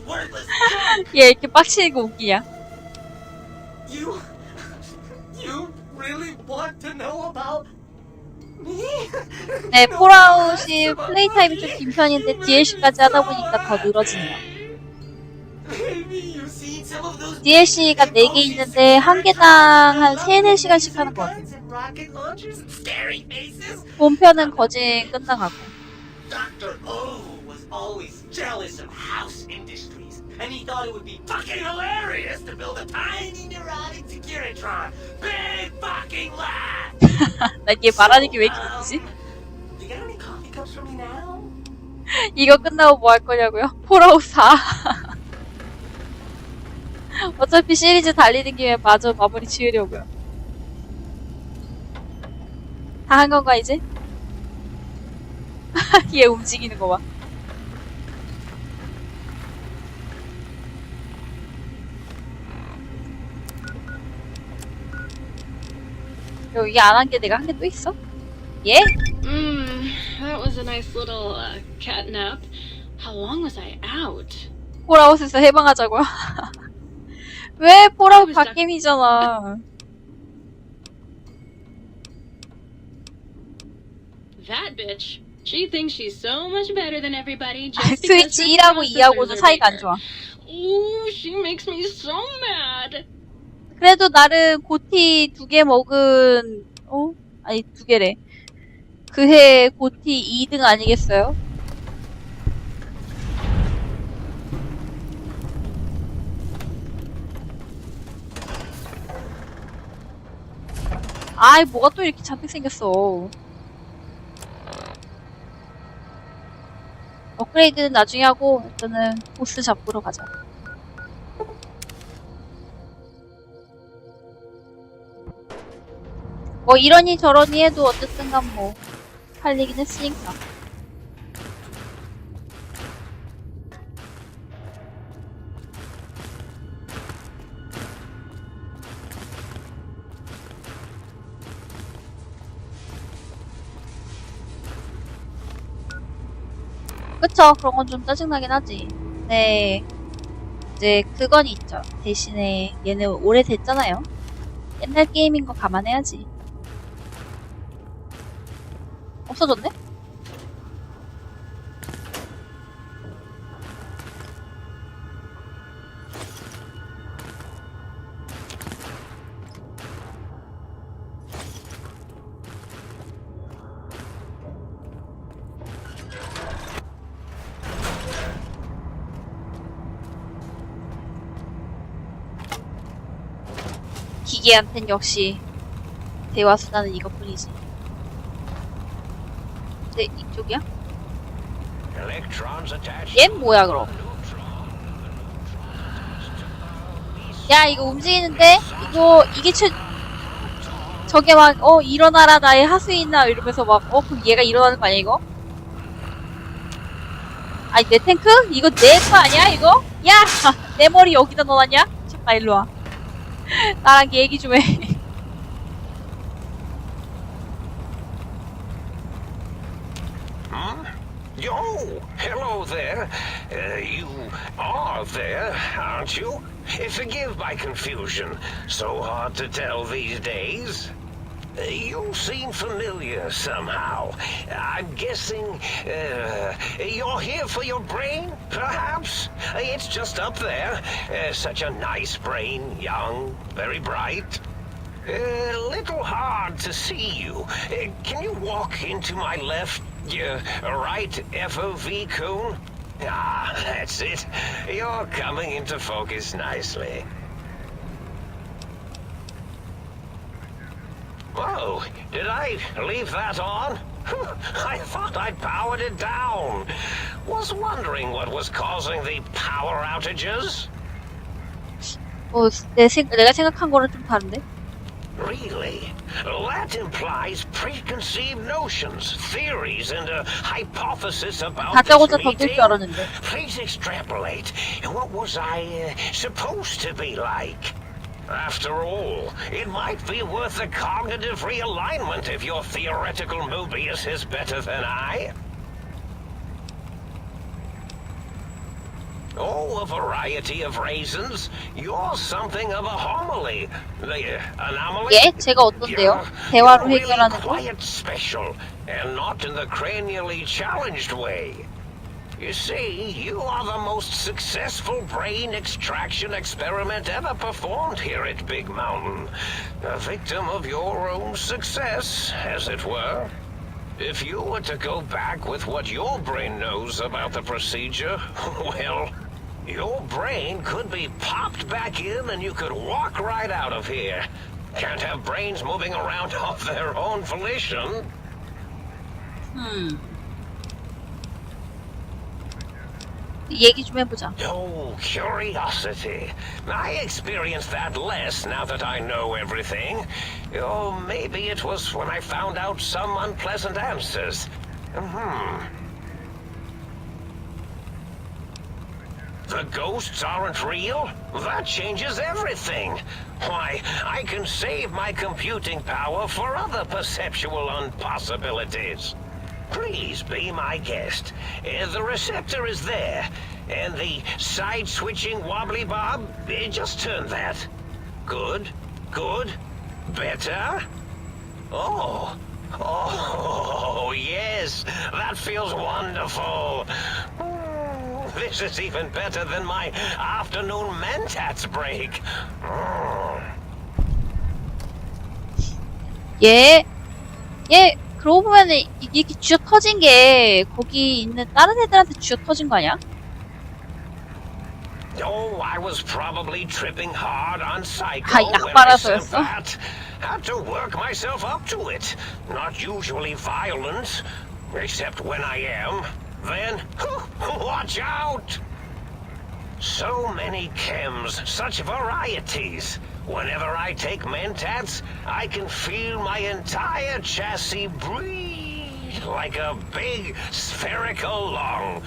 worthless junk! 얘 이렇게 빡치는 거 웃기냐? You really want to know about me? 네, 폴아웃이 플레이 타임이 좀 긴 편인데 DLC까지 하다 보니까 더 늘어지네요. Maybe you've seen some of those DLC가 4개 있는데 한 개당 한 3, 4시간씩 하는 것 같아요. rocket launchers and scary faces. 본편은 거진 끝나가고. Dr. O was always jealous of house industries, and he thought it would be fucking hilarious to build a tiny neurotic Securitron. Big fucking laugh! 난 얘 말하는 게 왜 이렇게 웃기지? You got any coffee cups for me now? 이거 끝나고 뭐 할 거냐고요? 폴아웃 4. 어차피 시리즈 달리는 김에 마저 마무리 지으려고요. 다 한 건가 이제? 얘 움직이는 거 봐. 이게 안 한 게 내가 한 게 또 있어? 예? That was a nice little cat nap. How long was I out? 폴아웃에서 해방하자고요? 왜 폴아웃 갓게임이잖아. That bitch. She thinks she's so much better than everybody just because 스위치 her 1하고 processors 2하고도 are 사이가 안 bigger. 좋아. Ooh, she makes me so mad. 그래도 나름 고티 2개 먹은 아니 2개래. 그해 고티 2등 아니겠어요? 아이 뭐가 또 이렇게 잔뜩 생겼어. 업그레이드는 나중에 하고 일단은 보스 잡으러 가자. 뭐 이러니 저러니 해도 어쨌든 간 뭐 팔리긴 했으니까. 그쵸, 그런 건 좀 짜증나긴 하지. 네, 이제 그건 있죠. 대신에 얘는 오래됐잖아요. 옛날 게임인 거 감안해야지. 없어졌네? 기계한텐 역시 대화 수단은 이것뿐이지. 네, 이쪽이야? 얜 뭐야 그럼? 야 이거 움직이는데? 이게 저게 막 일어나라 나의 하수인아 이러면서 막 그럼 얘가 일어나는 거 아니야 이거? 아니 내 탱크? 이거 내 거 아니야 이거? 야! 내 머리 여기다 넣어놨냐? 잠깐 일로와. 나랑 얘기 좀 해. Oh, hello there. You are there, aren't you? Forgive my confusion. So hard to tell these days. You seem familiar somehow. I'm guessing you're here for your brain, perhaps? It's just up there. Such a nice brain, young, very bright. A little hard to see you. Can you walk into my left, right FOV cone? Ah, that's it. You're coming into focus nicely. Whoa, did I leave that on? I thought I'd powered it down. Was wondering what was causing the power outages. 내가 생각한 거랑 좀 다른데? Really? That implies preconceived notions, theories, and a hypothesis about 다짜고짜 this 던질 meeting. 줄 알았는데. Please extrapolate. What was I supposed to be like? After all, it might be worth a cognitive realignment if your theoretical Mobius is better than I. Oh, a variety of raisins. You're something of a homily. Anomaly? 예? 제가 어떤데요? You're 대화로 really 해결하는 거? quite special, and not in the cranially challenged way. You see, you are the most successful brain extraction experiment ever performed here at Big Mountain. A victim of your own success, as it were. If you were to go back with what your brain knows about the procedure, well, your brain could be popped back in and you could walk right out of here. Can't have brains moving around of their own volition. 얘기 좀 해보자. Oh, curiosity. I experience that less now that I know everything. Oh, maybe it was when I found out some unpleasant answers. The ghosts aren't real? That changes everything. Why, I can save my computing power for other perceptual impossibilities. Please be my guest. The receptor is there. And the side-switching wobbly bob, just turn that. Good, good, better. Oh, yes, that feels wonderful. This is even better than my afternoon mentats break. 얘 그러고 보면은 이렇게 쥐어 터진 게 거기 있는 다른 애들한테 쥐어 터진 거 아니야? Oh, I was probably tripping hard on Psycho 아, 약 when I said 빨아서였어? that. Had to work myself up to it. Not usually violent, except when I am. Then, watch out! So many chems, such varieties. Whenever I take mentats, I can feel my entire chassis breathe like a big spherical lung.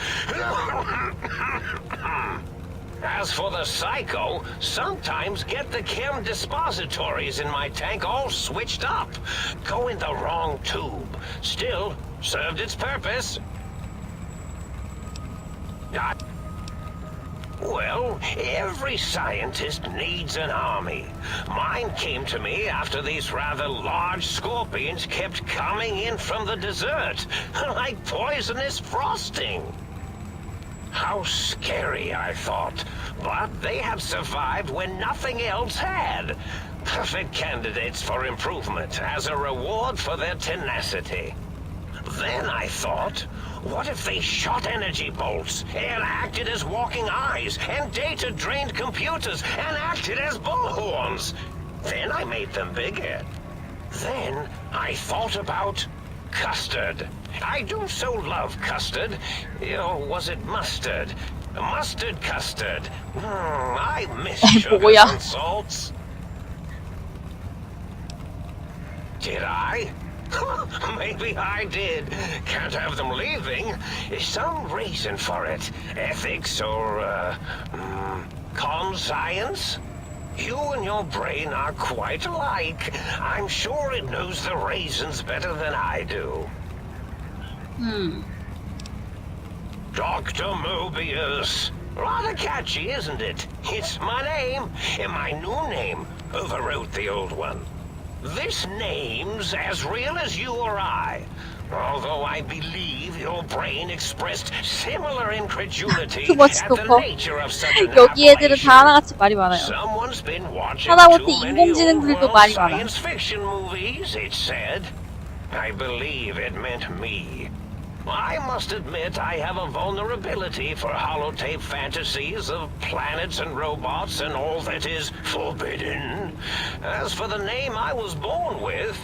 As for the Psycho, sometimes get the chem dispositories in my tank all switched up. Go in the wrong tube. Still, served its purpose. Well, every scientist needs an army. Mine came to me after these rather large scorpions kept coming in from the desert, like poisonous frosting. How scary, I thought. But they had survived when nothing else had. Perfect candidates for improvement as a reward for their tenacity. Then I thought, what if they shot energy bolts and acted as walking eyes and data-drained computers and acted as bullhorns? Then I made them bigger. Then I thought about custard. I do so love custard. Or was it mustard? Mustard custard. I miss sugars 뭐야? and salts. Did I? Maybe I did. Can't have them leaving. Some reason for it. Ethics or, conscience? You and your brain are quite alike. I'm sure it knows the raisins better than I do. Dr. Mobius. Rather catchy, isn't it? It's my name, and my new name overwrote the old one. This name's as real as you or I. Although I believe your brain expressed similar incredulity 투머치 at the 토커. nature of such an 여기 애들은 다 appellation. 하나같이 말이 많아요. Someone's been watching 하다못해 too many 인공지능들도 old 말이 많아. science fiction movies, it said. I believe it meant me. I must admit I have a vulnerability for holotape fantasies of planets and robots and all that is forbidden. As for the name I was born with,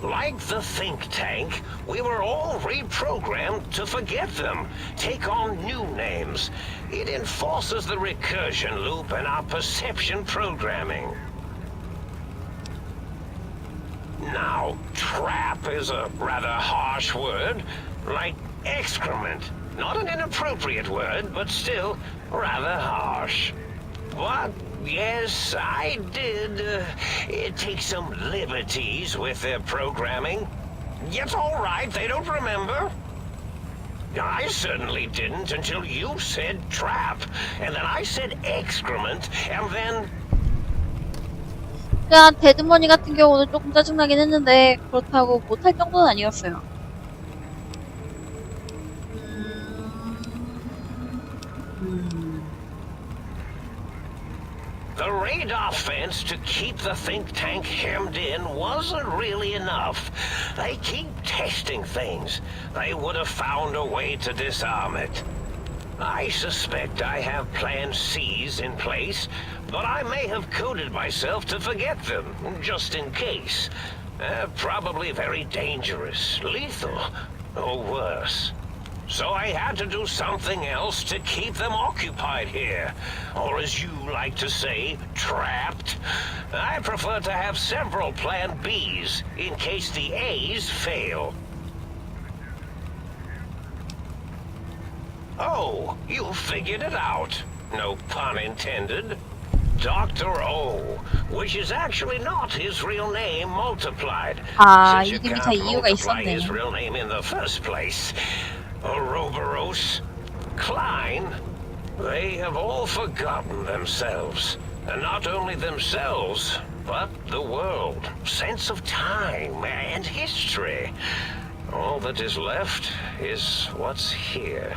like the think tank, we were all reprogrammed to forget them, take on new names. It enforces the recursion loop in our perception programming. Now, trap is a rather harsh word, like excrement. Not an inappropriate word, but still rather harsh. But, yes, I did take some liberties with their programming. It's all right, they don't remember. I certainly didn't until you said trap, and then I said excrement, and then... 그냥 데드머니 같은 경우는 조금 짜증나긴 했는데 그렇다고 못할 정도는 아니었어요. The radar fence to keep the think tank hemmed in wasn't really enough. They keep testing things. They would have found a way to disarm it. I suspect I have Plan C's in place, but I may have coded myself to forget them, just in case. Probably very dangerous, lethal, or worse. So I had to do something else to keep them occupied here. Or as you like to say, trapped. I prefer to have several Plan Bs, in case the A's fail. Oh, you figured it out. No pun intended. Dr. O, which is actually not his real name multiplied. 아, Since you 이름이 다 can't 이유가 multiply 있었네. his real name in the first place. Ouroboros, Klein, they have all forgotten themselves. And not only themselves, but the world, sense of time and history. All that is left is what's here.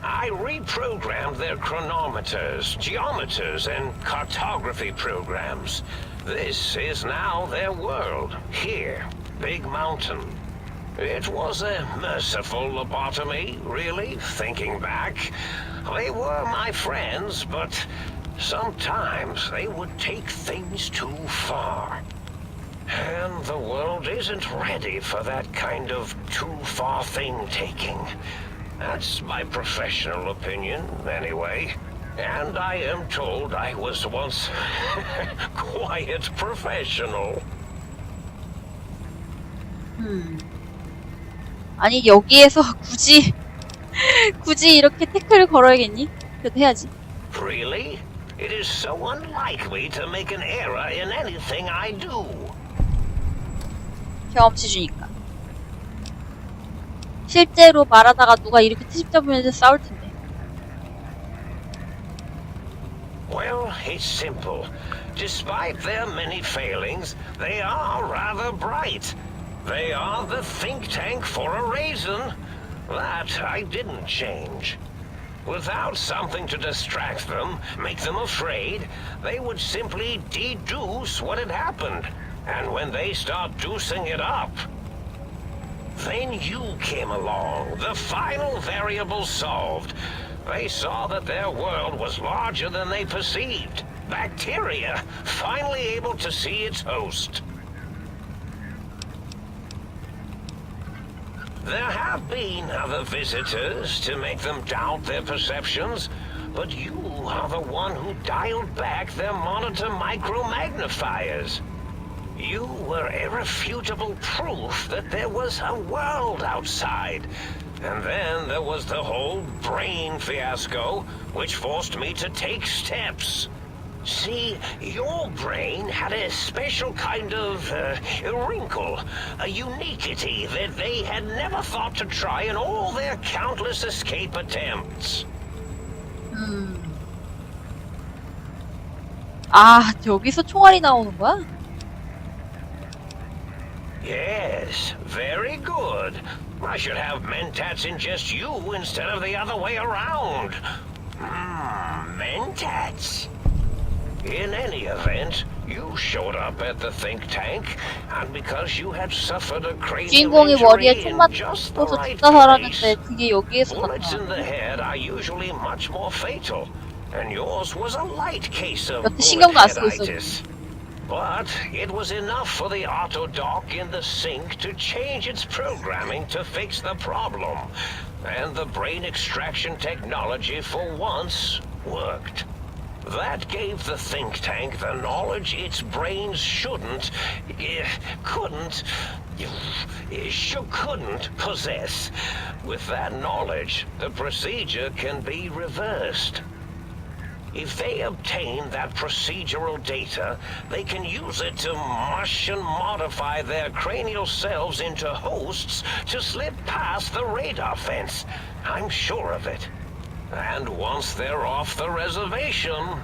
I reprogrammed their chronometers, geometers, and cartography programs. This is now their world, here, Big Mountain. It was a merciful lobotomy, really, thinking back. They were my friends, but sometimes they would take things too far. And the world isn't ready for that kind of too-far thing-taking. That's my professional opinion, anyway. And I am told I was once quite professional. 아니 여기에서 굳이 이렇게 태클을 걸어야겠니? 그래도 해야지. Really? It is so unlike me to make an error in anything I do. 경험치 주니까. 실제로 말하다가 누가 이렇게 트집 잡으면서 싸울 텐데. Well, it's simple. Despite their many failings, they are rather bright. They are the think tank for a reason. That I didn't change. Without something to distract them, make them afraid, they would simply deduce what had happened. And when they start deucing it up, then you came along, the final variable solved. They saw that their world was larger than they perceived. Bacteria, finally able to see its host. There have been other visitors to make them doubt their perceptions, but you are the one who dialed back their monitor micromagnifiers. You were irrefutable proof that there was a world outside. And then there was the whole brain fiasco, which forced me to take steps. See, your brain had a special kind of wrinkle, a uniquity that they had never thought to try in all their countless escape attempts. 아, 여기서 총알이 나오는 거야? Yes, very good. I should have Mentats ingest you instead of the other way around. Mentats. In any event, you showed up at the think tank, and because you had suffered a crazy 주인공이 머리에 injury 총 in just the 맞고서 right 죽다 살았는데 place, 그게 여기에서 bullets in 나타나. the head are usually much more fatal, and yours was a light case of 여태 신경도 안 bullet 쓰고 있었는데. headitis. But it was enough for the auto dock in the sink to change its programming to fix the problem. And the brain extraction technology for once worked. That gave the think tank the knowledge its brains couldn't possess. With that knowledge, the procedure can be reversed. If they obtain that procedural data, they can use it to mush and modify their cranial selves into hosts to slip past the radar fence. I'm sure of it. And once they're off the reservation...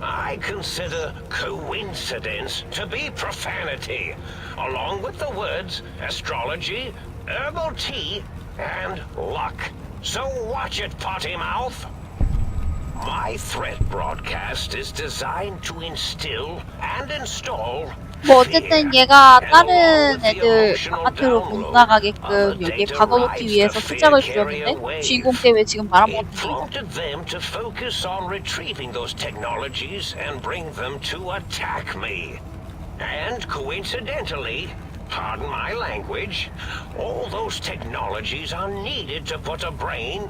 I consider coincidence to be profanity, along with the words astrology, herbal tea, and luck. So watch it, potty mouth. My threat broadcast is designed to instill and install 뭐 어쨌든 얘가 다른 애들 바깥으로 못 나가게끔 여기에 가둬놓기 위해서 수작을 부렸는데 주인공 때문에 지금 It 말아먹었지. prompted them to focus on retrieving those technologies and bring them to attack me. And coincidentally, pardon my language, all those technologies are needed to put a brain,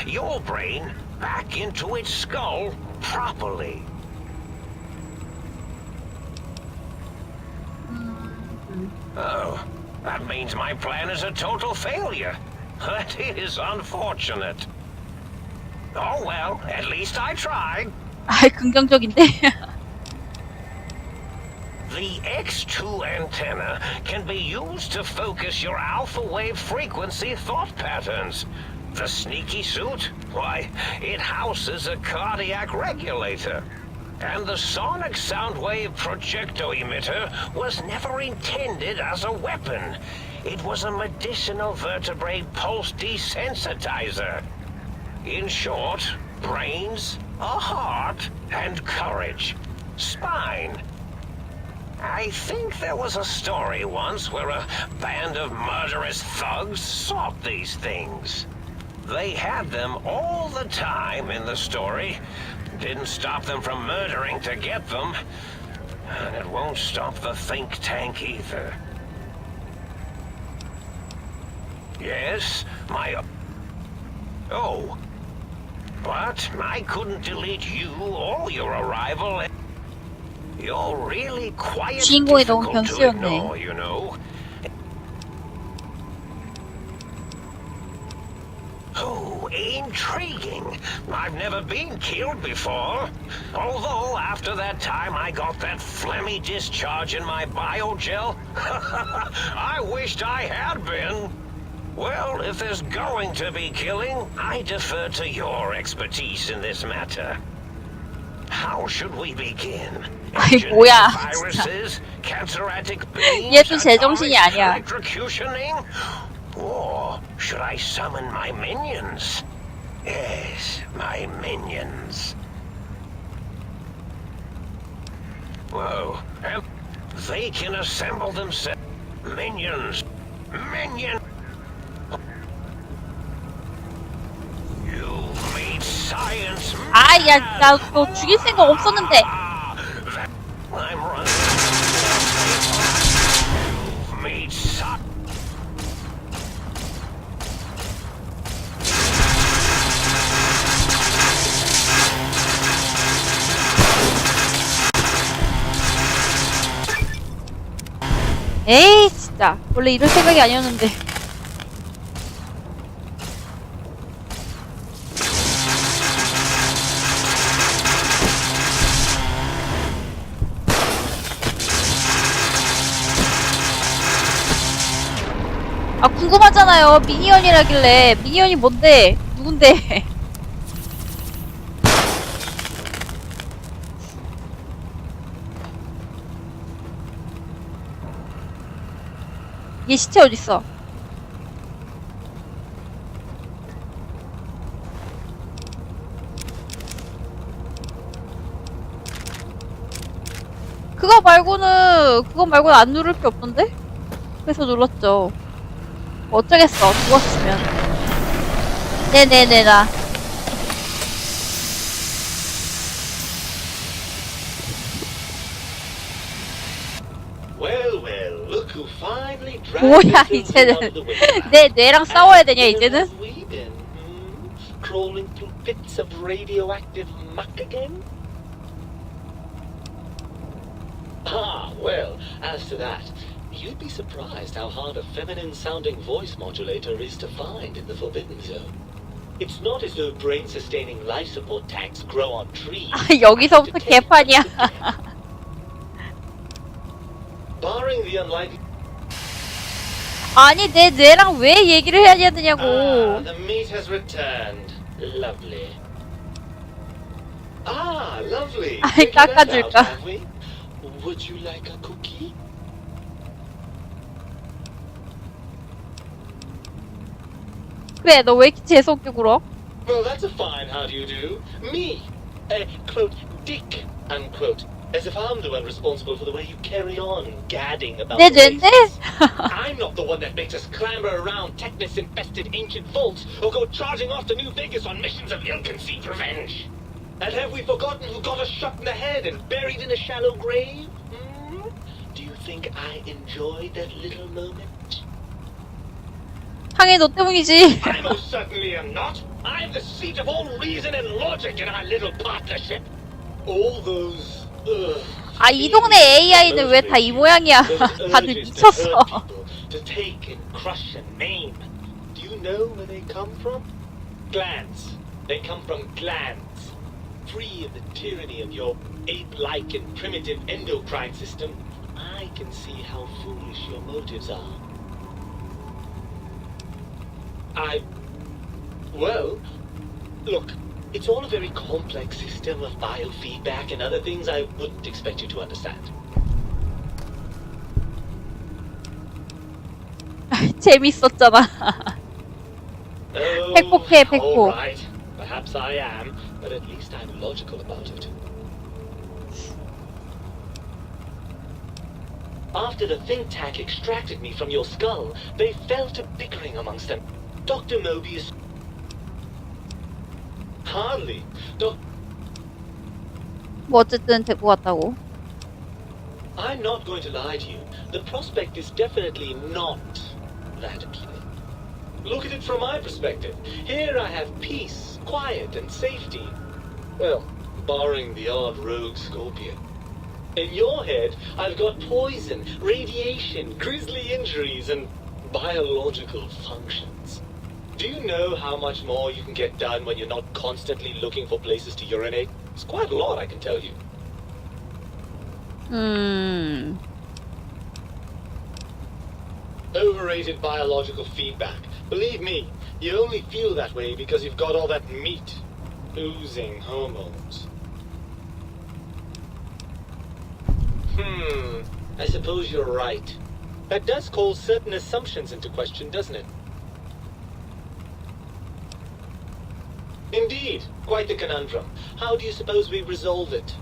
your brain, back into its skull properly. Oh, that means my plan is a total failure. That is unfortunate. Oh well, at least I tried. 아이 긍정적인데. The X2 antenna can be used to focus your alpha wave frequency thought patterns. The sneaky suit, why, it houses a cardiac regulator. And the sonic sound wave projecto emitter was never intended as a weapon. It was a medicinal vertebrate pulse desensitizer. In short, brains, a heart, and courage. Spine. I think there was a story once where a band of murderous thugs sought these things. They had them all the time in the story. Didn't stop them from murdering to get them. And it won't stop the think tank either. Yes, my... Oh. But I couldn't delete you or your arrival. You're really quite 주인공이 너무 difficult to 변수였네. ignore, you know. Oh, intriguing. I've never been killed before. Although, after that time I got that phlegmy discharge in my biogel, I wished I had been. Well, if there's going to be killing, I defer to your expertise in this matter. How should we begin? 아이 뭐야 진짜. Viruses, cancerratic beams, 얘도 제정신이 아니야. electrocutioning? Or should I summon my minions? Yes, my minions. Whoa, and they can assemble themselves. Minions. Minion. You've made science. 아야 나 너 죽일 생각 없었는데. I'm running. You've made science. 에이 진짜 원래 이럴 생각이 아니었는데. 아 궁금하잖아요. 미니언이라길래. 미니언이 뭔데? 누군데? 얘 시체 어딨어? 그거 말고는 안 누를 게 없던데? 그래서 눌렀죠. 어쩌겠어, 죽었으면. 네네네, 나. Well, well, look who finally 뭐야, 이제는. 내 뇌랑 싸워야 되냐, 이제는? Crawling through bits of radioactive muck again? Ah, well, as to that, You'd be surprised how hard a feminine-sounding voice modulator is to find in the Forbidden Zone. It's not as though brain-sustaining life support tanks grow on trees. 여기서부터 개판이야. Barring the unlikely... 아니 내 뇌랑 왜 얘기를 해야 되냐고. the meat has returned. Lovely. Lovely. 아이, Figured that out, 깎아줄까? have we? Would you like a cookie? 그래 너 왜 이렇게 재수없게 굴어? Well, that's a fine how do you do. Me, a, quote, dick, unquote. As if I'm the one responsible for the way you carry on gadding about 내 the 뇌인데? races. I'm not the one that makes us clamber around Technus-infested ancient vaults or go charging off to New Vegas on missions of ill-conceived revenge. And have we forgotten who got us shot in the head and buried in a shallow grave? Hmm? Do you think I enjoyed that little moment? 당연히 너 때문이지. I most certainly am not. I'm the seat of all reason and logic in our little partnership. All those... 아 이 동네 AI는 왜 다 이 모양이야? 다들 미쳤어. To take and crush and maim. Do you know where they come from? Glands. They come from glands. Free of the tyranny of your ape-like and primitive endocrine system, I can see how foolish your motives are. Well, look, it's all a very complex system of biofeedback and other things I wouldn't expect you to understand. 재밌었잖아. Oh, 백폭해, 백폭. all right. Perhaps I am, but at least I'm logical about it. After the think tank extracted me from your skull, they fell to bickering amongst them. Dr. Mobius... Hardly. 뭐 어쨌든 데리고 갔다고. I'm not going to lie to you. The prospect is definitely not that appealing. Look at it from my perspective. Here I have peace, quiet, and safety. Well, barring the odd rogue scorpion. In your head, I've got poison, radiation, grisly injuries, and biological functions. Do you know how much more you can get done when you're not constantly looking for places to urinate? It's quite a lot, I can tell you. Overrated biological feedback. Believe me, you only feel that way because you've got all that meat. Oozing hormones. I suppose you're right. That does call certain assumptions into question, doesn't it? Indeed, quite the conundrum. How do you suppose we resolve it?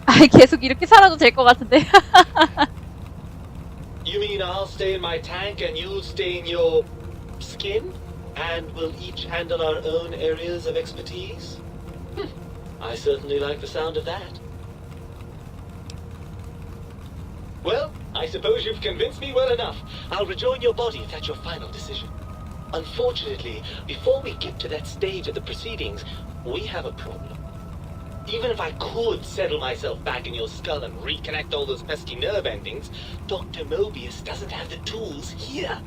아 계속 이렇게 살아도 될 것 같은데. You mean I'll stay in my tank and you'll stay in your skin? And we'll each handle our own areas of expertise? I certainly like the sound of that. Well, I suppose you've convinced me well enough. I'll rejoin your body if that's your final decision. Unfortunately, before we get to that stage of the proceedings, we have a problem. Even if I could settle myself back in your skull and reconnect all those pesky nerve endings, Dr. Mobius doesn't have the tools here.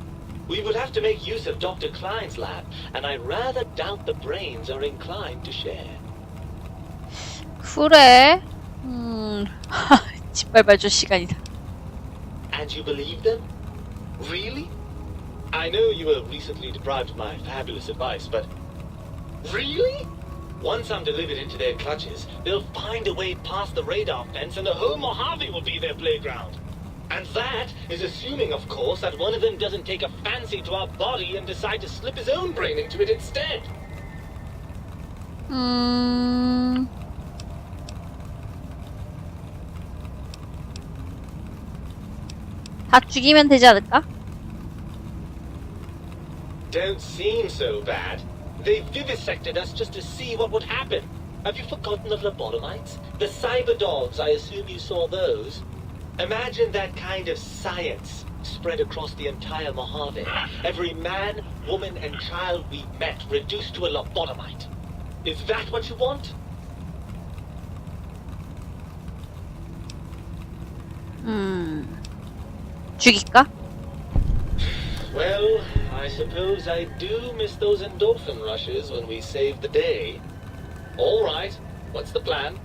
We would have to make use of Dr. Klein's lab, and I rather doubt the brains are inclined to share. 그래. 짓밟아줄 시간이다. And you believe them? Really? I know you were recently deprived of my fabulous advice, but... Really? Once I'm delivered into their clutches, they'll find a way past the radar fence and the whole Mojave will be their playground. And that is assuming, of course, that one of them doesn't take a fancy to our body and decide to slip his own brain into it instead. 다 죽이면 되지 않을까? Don't seem so bad. They vivisected us just to see what would happen. Have you forgotten the lobotomites? The cyber dogs, I assume you saw those. Imagine that kind of science spread across the entire Mojave. Every man, woman, and child we met reduced to a lobotomite. Is that what you want? 죽일까? Well, I suppose I do miss those endorphin rushes when we save the day. All right, what's the plan?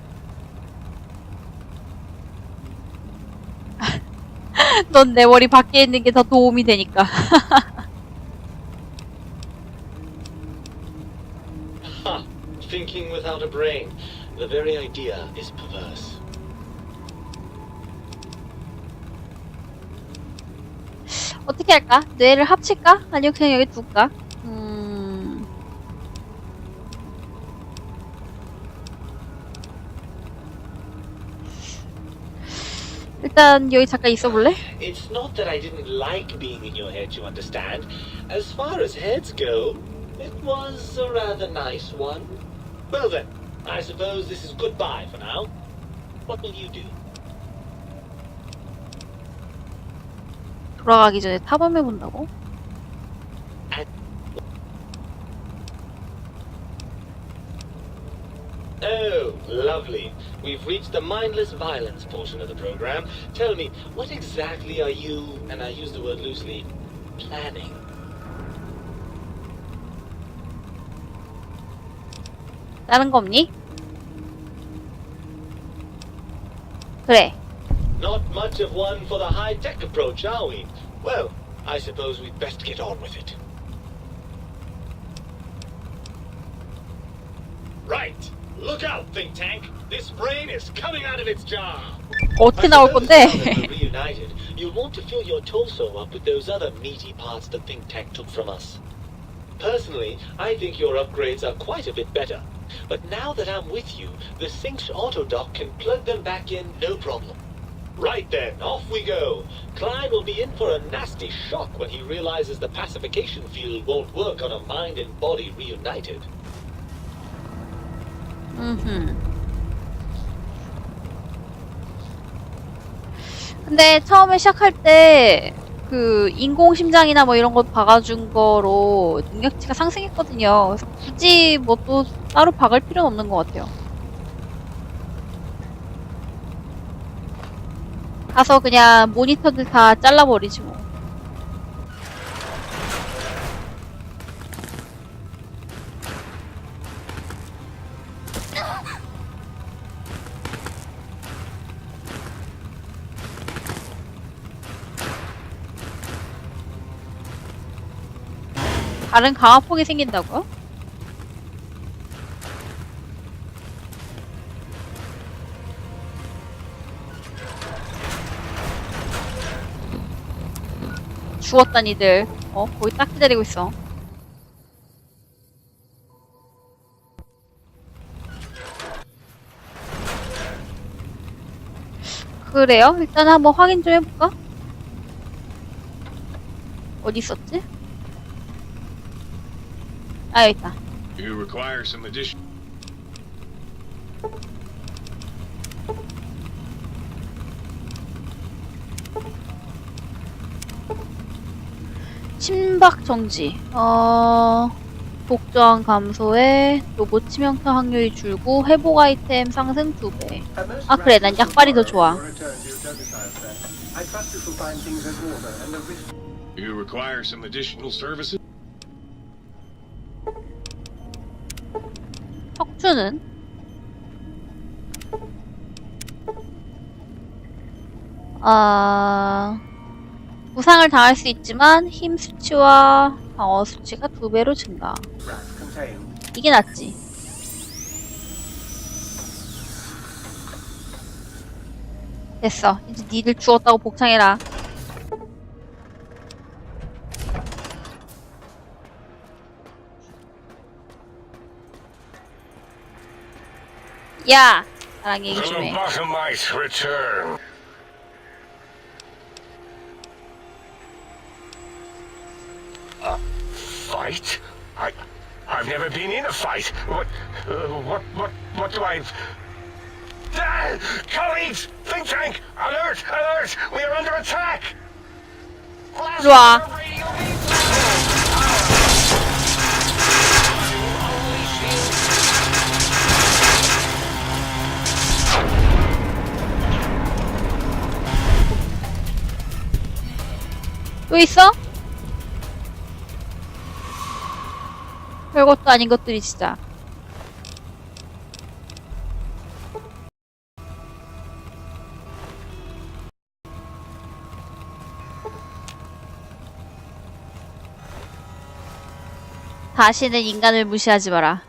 넌 내 머리 밖에 있는 게 더 도움이 되니까. Ha! Thinking without a brain. The very idea is perverse. 어떻게 할까? 뇌를 합칠까? 아니면 그냥 여기 둘까? 일단 여기 잠깐 있어 볼래? It's not that I didn't like being in your head, you understand. As far as heads go, it was a rather nice one. Well then, I suppose this is goodbye for now. What will you do? 돌아가기 전에 탐험해 본다고? Oh, lovely. We've reached the mindless violence portion of the program. Tell me, what exactly are you, and I use the word loosely, planning? 다른 거 없니? 그래. Not much of one for the high-tech approach, are we? Well, I suppose we'd best get on with it. Right. Look out, think tank. This brain is coming out of its jar. 어떻게 나올 건데? Now that we're reunited, you'll want to fill your torso up with those other meaty parts the think tank took from us. Personally, I think your upgrades are quite a bit better. But now that I'm with you, the Sync's autodock can plug them back in no problem. Right then, off we go. Klein will be in for a nasty shock when he realizes the pacification field won't work on a mind and body reunited. 근데 처음에 시작할 때 그 인공심장이나 뭐 이런 거 박아준 거로 능력치가 상승했거든요. 그래서 굳이 뭐 또 따로 박을 필요는 없는 것 같아요. 가서 그냥 모니터들 다 잘라버리지 뭐. 다른 강화폭이 생긴다고요? 죽었다 니들. 거기 딱 기다리고 있어. 그래요? 일단 한번 확인 좀 해볼까? 어디 있었지? 아, 여기 있다. You require some addition. 심박 정지. 독저항 감소에 로봇 치명타 확률이 줄고 회복 아이템 상승 2배. 아, 그래. 난 약발이 더 좋아. You require some additional services. 척추는 부상을 당할 수 있지만 힘 수치와 방어 수치가 2배로 증가. 이게 낫지. 됐어. 이제 니들 죽었다고 복창해라. 야! 나랑 얘기 좀 The 해. Bottomite return. A fight? I've never been in a fight. What do I... Ah! Colleagues! Think tank! Alert! Alert! We are under attack! 일로 와. 또 있어? 별것도 아닌 것들이 진짜. 다시는 인간을 무시하지 마라.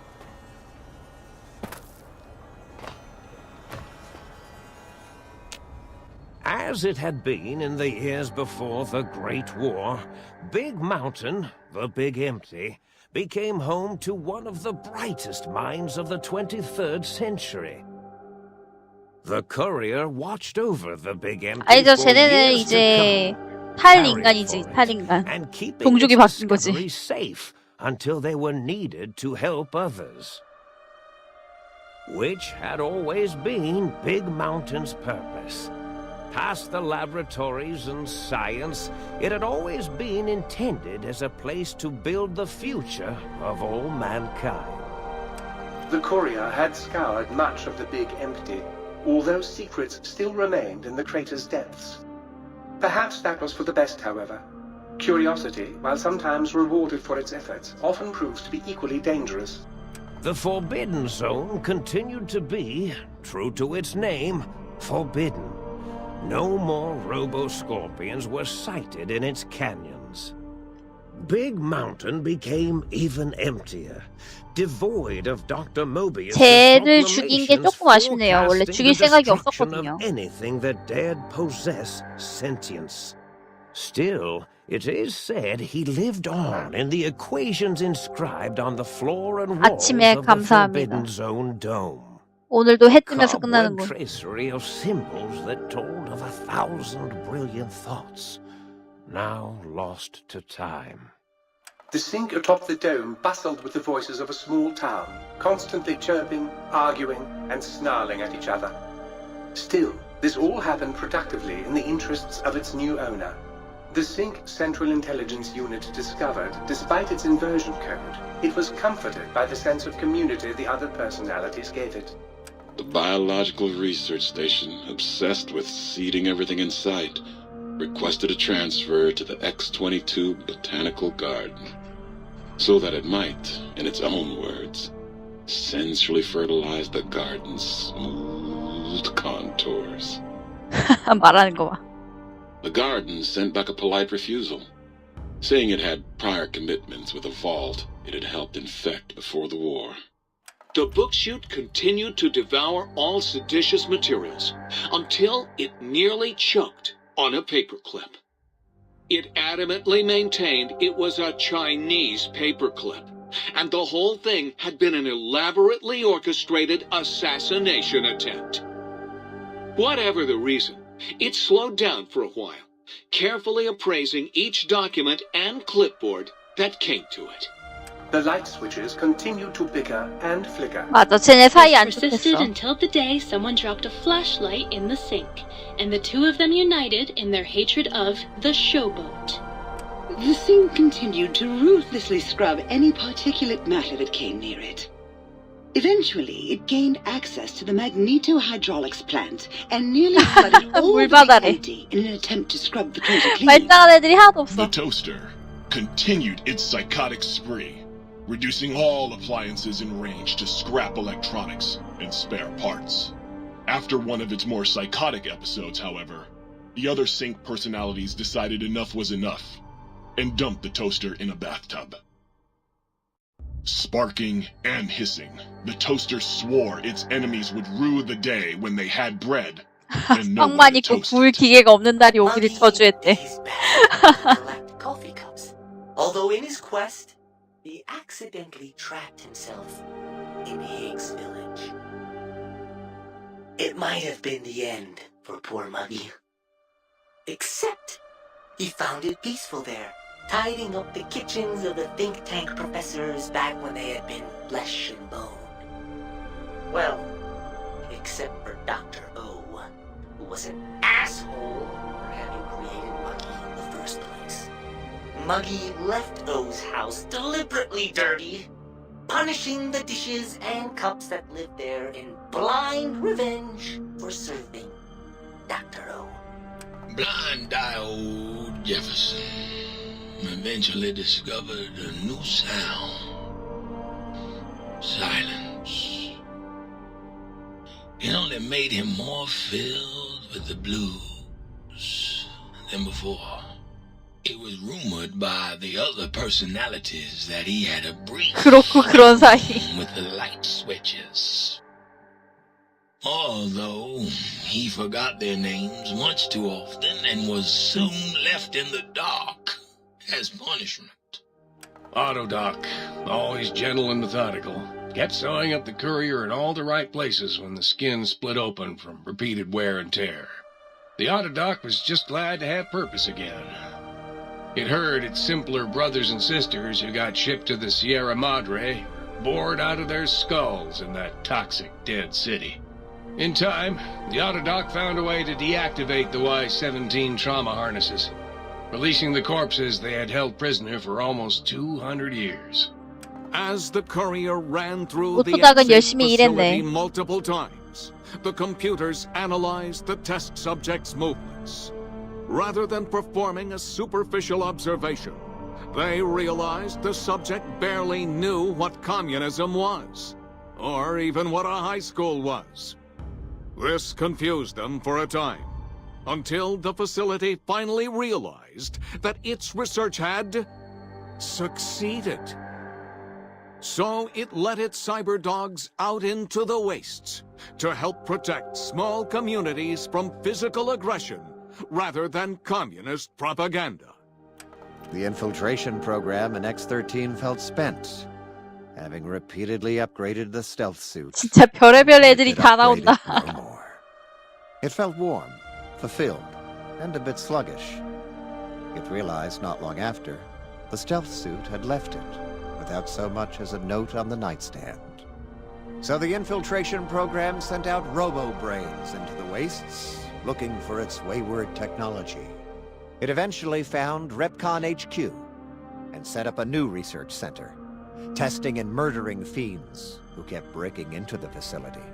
As it had been in the years before the Great War, Big Mountain, the Big Empty, became home to one of the brightest minds of the 23rd century. The courier watched over the Big Empty 알죠? for 쟤네는 years to 이제 come, 탈인간이지, caring for it, 탈인간. and keeping 동족이 its 바뀐 거지. discovery safe until they were needed to help others. Which had always been Big Mountain's purpose. Past the laboratories and science, it had always been intended as a place to build the future of all mankind. The courier had scoured much of the Big Empty, although secrets still remained in the crater's depths. Perhaps that was for the best, however. Curiosity, while sometimes rewarded for its efforts, often proves to be equally dangerous. The Forbidden Zone continued to be, true to its name, forbidden. No more robo-scorpions were sighted in its canyons. Big Mountain became even emptier, devoid of Dr. Mobius. 쟤를 죽인 게 조금 아쉽네요. 원래 죽일 생각이 없었거든요. Anything that dared possess sentience. Still, it is said he lived on in the equations inscribed on the floor and walls 아침에 of the 감사합니다. Forbidden Zone dome. 오늘도 해 뜨면서 Cobweb 끝나는군. tracery of symbols that told of 1,000 brilliant thoughts, now lost to time. The sink atop the dome bustled with the voices of a small town, constantly chirping, arguing, and snarling at each other. Still, this all happened productively in the interests of its new owner. The Sync Central Intelligence Unit discovered, despite its inversion code, it was comforted by the sense of community the other personalities gave it. The Biological Research Station, obsessed with seeding everything in sight, requested a transfer to the X-22 Botanical Garden, so that it might, in its own words, sensually fertilize the garden's smooth contours. 말하는 거 봐. The garden sent back a polite refusal, saying it had prior commitments with a vault it had helped infect before the war. The book chute continued to devour all seditious materials until it nearly choked on a paperclip. It adamantly maintained it was a Chinese paperclip, and the whole thing had been an elaborately orchestrated assassination attempt. Whatever the reason, it slowed down for a while, carefully appraising each document and clipboard that came to it. The light switches continued to bicker and flicker. 맞아, 쟤네 사이 안 This persisted 좋겠어. until the day someone dropped a flashlight in the sink, and the two of them united in their hatred of the showboat. The sink continued to ruthlessly scrub any particulate matter that came near it. Eventually, it gained access to the magnetohydraulics plant and nearly flooded all the 물바다래. Big Empty in an attempt to scrub the crater clean. 말짱한 애들이 하나도 The 없어. toaster continued its psychotic spree, reducing all appliances in range to scrap electronics and spare parts. After one of its more psychotic episodes, however, the other Sync personalities decided enough was enough and dumped the toaster in a bathtub. Sparking and hissing, the toaster swore its enemies would rue the day when they had bread and no 빵만 one to 있고 toast 구울 it. 기계가 없는 날이 오기를 Muggy 저주했대. is bad to collect coffee cups. Although in his quest, he accidentally trapped himself in Higgs Village. It might have been the end for poor Muggy. Except, he found it peaceful there, tidying up the kitchens of the think tank professors back when they had been flesh and bone. Well, except for Dr. O, who was an asshole for having created Muggy in the first place. Muggy left O's house deliberately dirty, punishing the dishes and cups that lived there in blind revenge for serving Dr. O. blind diode Jefferson eventually discovered a new sound. Silence. It only made him more filled with the blues than before. It was rumored by the other personalities that he had a brief 그렇고 그런 사이. with the light switches. Although he forgot their names much too often and was soon left in the dark as punishment. Autodoc, always gentle and methodical, kept sewing up the courier in all the right places when the skin split open from repeated wear and tear. The Autodoc was just glad to have purpose again. It heard its simpler brothers and sisters who got shipped to the Sierra Madre bored out of their skulls in that toxic, dead city. In time, the Autodoc found a way to deactivate the Y-17 trauma harnesses, releasing the corpses they had held prisoner for almost 200 years. As the courier ran through the 오토닥은 exit 열심히 facility 일했네. multiple times, the computers analyzed the test subject's movements. Rather than performing a superficial observation, they realized the subject barely knew what communism was, or even what a high school was. This confused them for a time, until the facility finally realized that its research had succeeded. So it let its cyber dogs out into the wastes to help protect small communities from physical aggression rather than communist propaganda. The infiltration program in X-13 felt spent, having repeatedly upgraded the stealth suit. 진짜 별의별 애들이 다 나온다. It felt warm, fulfilled, and a bit sluggish. It realized not long after, the stealth suit had left it, without so much as a note on the nightstand. So the infiltration program sent out robo-brains into the wastes, looking for its wayward technology. It eventually found Repcon HQ, and set up a new research center, testing and murdering fiends who kept breaking into the facility.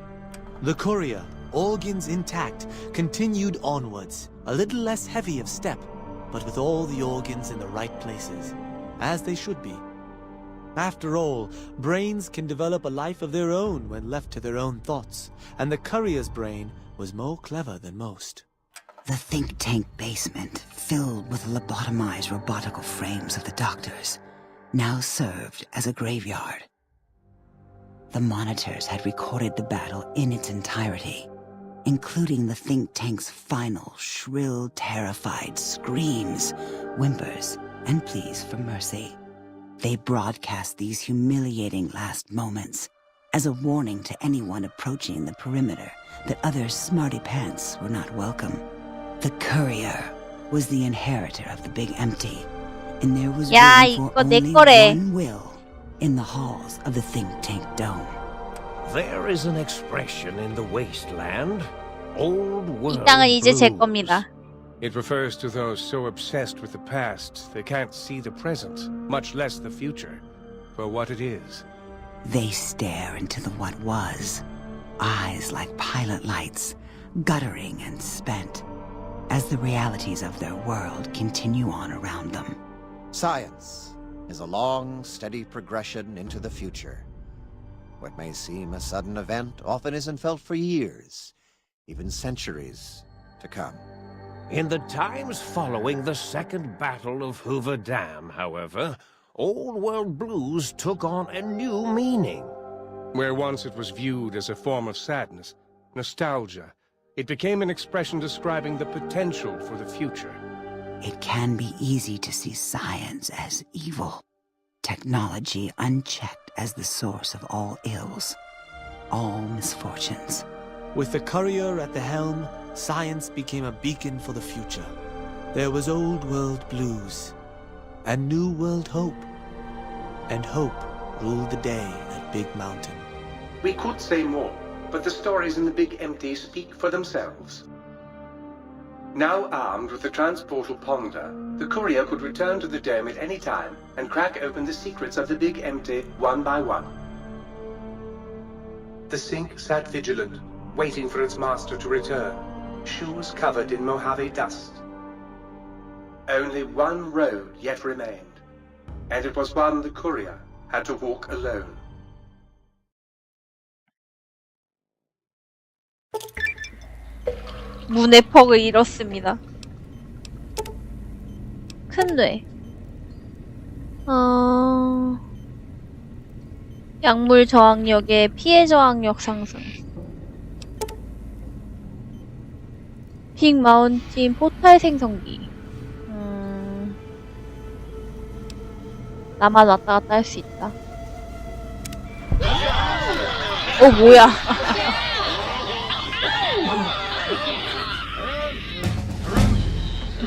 The courier, organs intact, continued onwards, a little less heavy of step, but with all the organs in the right places, as they should be. After all, brains can develop a life of their own when left to their own thoughts, and the courier's brain was more clever than most. The think tank basement, filled with lobotomized robotical frames of the doctors, now served as a graveyard. The monitors had recorded the battle in its entirety, including the think tank's final, shrill, terrified screams, whimpers, and pleas for mercy. They broadcast these humiliating last moments as a warning to anyone approaching the perimeter that other smarty pants were not welcome. The courier was the inheritor of the Big Empty, and there was room for only one will in the halls of the think tank dome. There is an expression in the wasteland, old world 이 땅은 이제 제 blues. 겁니다. It refers to those so obsessed with the past they can't see the present, much less the future, for what it is. They stare into the what was, eyes like pilot lights, guttering and spent, as the realities of their world continue on around them. Science is a long, steady progression into the future. What may seem a sudden event often isn't felt for years, even centuries to come. In the times following the Second Battle of Hoover Dam, however, Old World Blues took on a new meaning. Where once it was viewed as a form of sadness, nostalgia, it became an expression describing the potential for the future. It can be easy to see science as evil, technology unchecked as the source of all ills, all misfortunes. With the courier at the helm, science became a beacon for the future. There was old world blues, and new world hope. And hope ruled the day at Big Mountain. We could say more, but the stories in the Big Empty speak for themselves. Now armed with the transportal Ponder, the courier could return to the dome at any time and crack open the secrets of the Big Empty one by one. The Sync sat vigilant, waiting for its master to return, shoes covered in Mojave dust, Only one road yet remained, and it was one the courier had to walk alone. 문의 퍽을 잃었습니다. 큰 뇌. 약물 저항력에 피해 저항력 상승. 빅 마운틴 포탈 생성기. 나만 왔다 갔다 할 수 있다. 뭐야.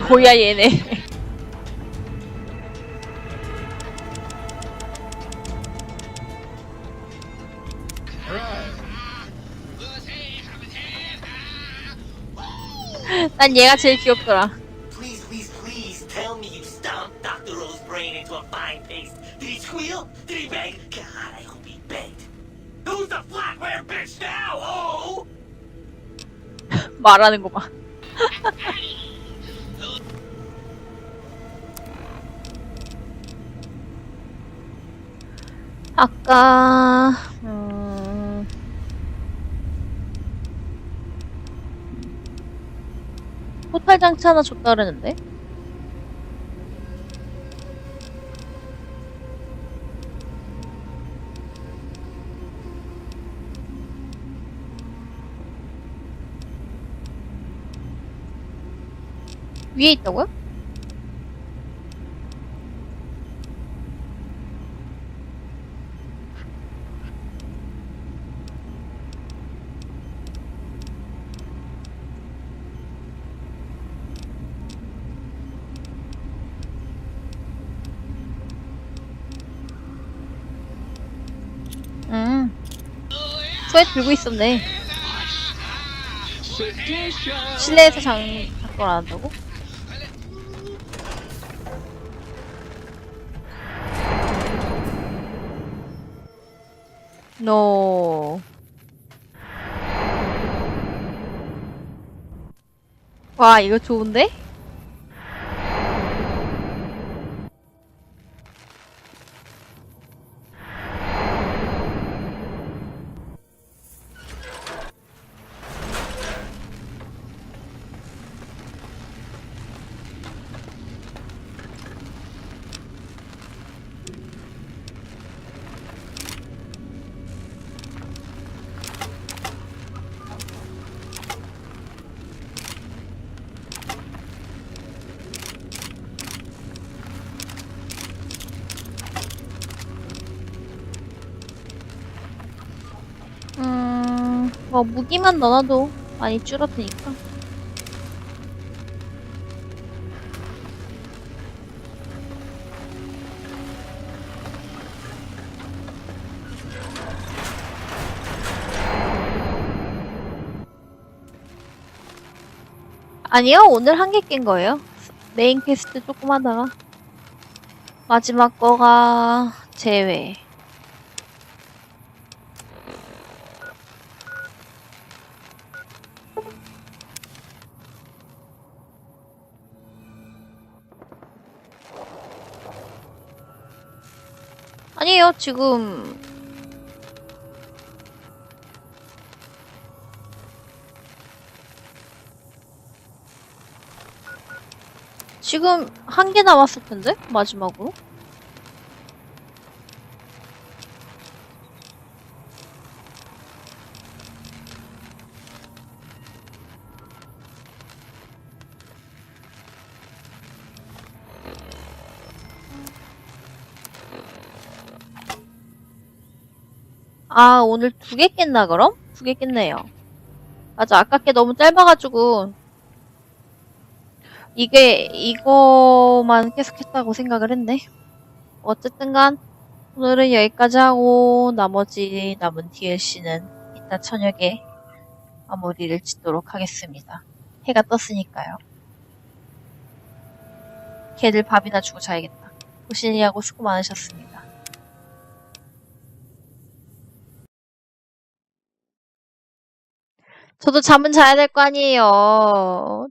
뭐야 얘네. 난 얘가 제일 귀엽더라. Please, please, please tell me you stomped Dr. O's brain into a fine paste. Did he squeal? Did he beg? God, I hope he begged. Who's the flatware bitch now? Oh! 말하는 거 봐. 아까 포탈 장치 하나 줬다 그러는데? 위에 있다고요? 소에 들고 있었네. 실내에서 작동을 안 한다고? No. 와, 이거 좋은데? 뭐 무기만 넣어놔도 많이 줄어드니까. 아니요, 오늘 한 개 깬 거예요. 메인 퀘스트 조금 하다가 마지막 거가 제외. 아니에요, 지금 한 개 남았을 텐데? 마지막으로? 아, 오늘 2개 깼나, 그럼? 2개 깼네요. 맞아, 아까 게 너무 짧아가지고, 이거만 계속 했다고 생각을 했네. 어쨌든 간, 오늘은 여기까지 하고, 나머지 남은 DLC는 이따 저녁에 마무리를 짓도록 하겠습니다. 해가 떴으니까요. 걔들 밥이나 주고 자야겠다. 보시느라고 수고 많으셨습니다. 저도 잠은 자야 될 거 아니에요.